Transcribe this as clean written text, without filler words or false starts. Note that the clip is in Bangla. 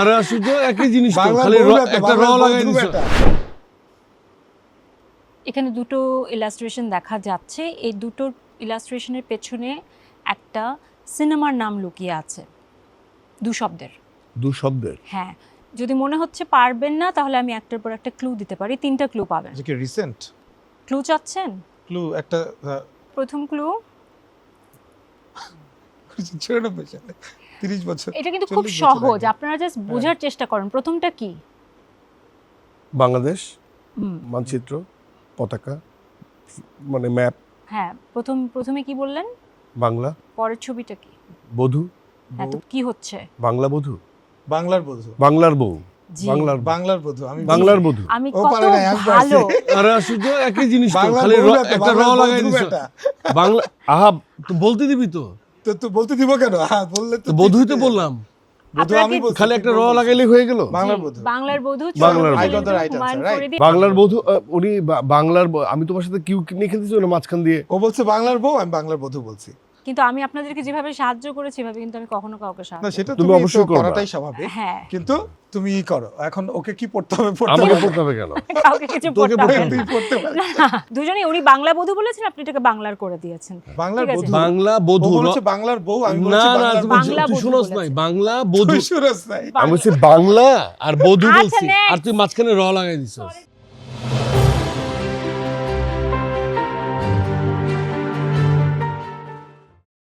আরে আশ্চর্য, একই জিনিস তো, বাংলার খালি বউ একটা, একটা র বাংলার বউ লাগাই ধ্রুব দিছো। একটা। এখানে দুটো ইলাস্ট্রেশন দেখা যাচ্ছে, এই দুটো ইলাস্ট্রেশনের পেছনে একটা সিনেমার নাম লুকিয়ে আছে, দু শব্দের। দু শব্দের? হ্যাঁ, যদি মনে হচ্ছে পারবেন না তাহলে আমি একটার পর একটা ক্লু দিতে পারি, 3টা ক্লু পাবেন। যে কি রিসেন্ট ক্লু চাচ্ছেন? ক্লু একটা প্রথম ক্লু, 94 সালে 30 বছর। এটা কিন্তু 40 খুব বছর সহজ, আগে। আপনারা জাস্ট বোঝার চেষ্টা করেন। প্রথমটা কি? বাংলাদেশ, হুম, মানচিত্র, পতাকা, মানে ম্যাপ। হ্যাঁ, প্রথমে কি বললেন? বাংলা। পরের ছবিটা কি? বধূ। হ্যাঁ, তো কি হচ্ছে? বাংলা বধূ, বাংলার বধূ। বাংলার বউ, জি, বাংলার বধূ। আমি বাংলার বধূ। আমি ও কত পারে নাই, আমি ভালো। পারছি। আরে আশ্চর্য, একই জিনিস তো, বাংলার খালি বউ একটা, একটা র বাংলার বউ লাগাই ধ্রুব দিছো। একটা। বাংলা, আহা, তো বলতে দিবি তো, তো বলতে দিব কেন? হ্যাঁ, বললে তো তো বধুই তো বললাম, বধূ আপনারা আমি কি- বলছি, খালি তুই একটা র বউ বলছিস। লাগাইলে হয়ে গেল। বাংলার জি, বধূ। বাংলার বধূ, বাংলার I বধূ। got the right answer, Humayun right? Faridi. বাংলার বধূ, উনি বাংলার আমি তোমার সাথে কিউ নিয়ে খেলতেছি না মাঝখান দিয়ে। ও বলছে বাংলার বউ, আমি বাংলার বধূ বলছি। কিন্তু আমি আপনাদেরকে যেভাবে সাহায্য করেছি সেভাবে কিন্তু আমি কখনো কাউকে না, সাহায্য সেটা তুমি তুমি অবশ্যই অবশ্যই করবা। করাটাই স্বাভাবিক। হ্যাঁ, কিন্তু তুমি করো। এখন ওকে কি পড়তে হবে? পড়তে আমাকে হবে। পড়তে হবে কেন? কাউকে কিছু তোকে পড়তে হবে পড়তে না। তুই পড়তে পারবি। না, দুজনেই, উনি বাংলা বধূ বলেছেন, আপনি এটাকে বাংলার করে দিয়েছেন। বাংলার ঠিক আছে। বধূ। বাংলা ও বধূ। বলেছে বাংলার বউ, আমি না বলেছি না, বাংলার তুমি বাংলা তুই বধূ শুনোস নাই, বলেছে। বাংলা বধূ। তুই শুনস নাই। আমি বলছি বাংলা আর বধূ আচ্ছা, বলছি, next. আর তুই মাঝখানে র লাগাই দিছস।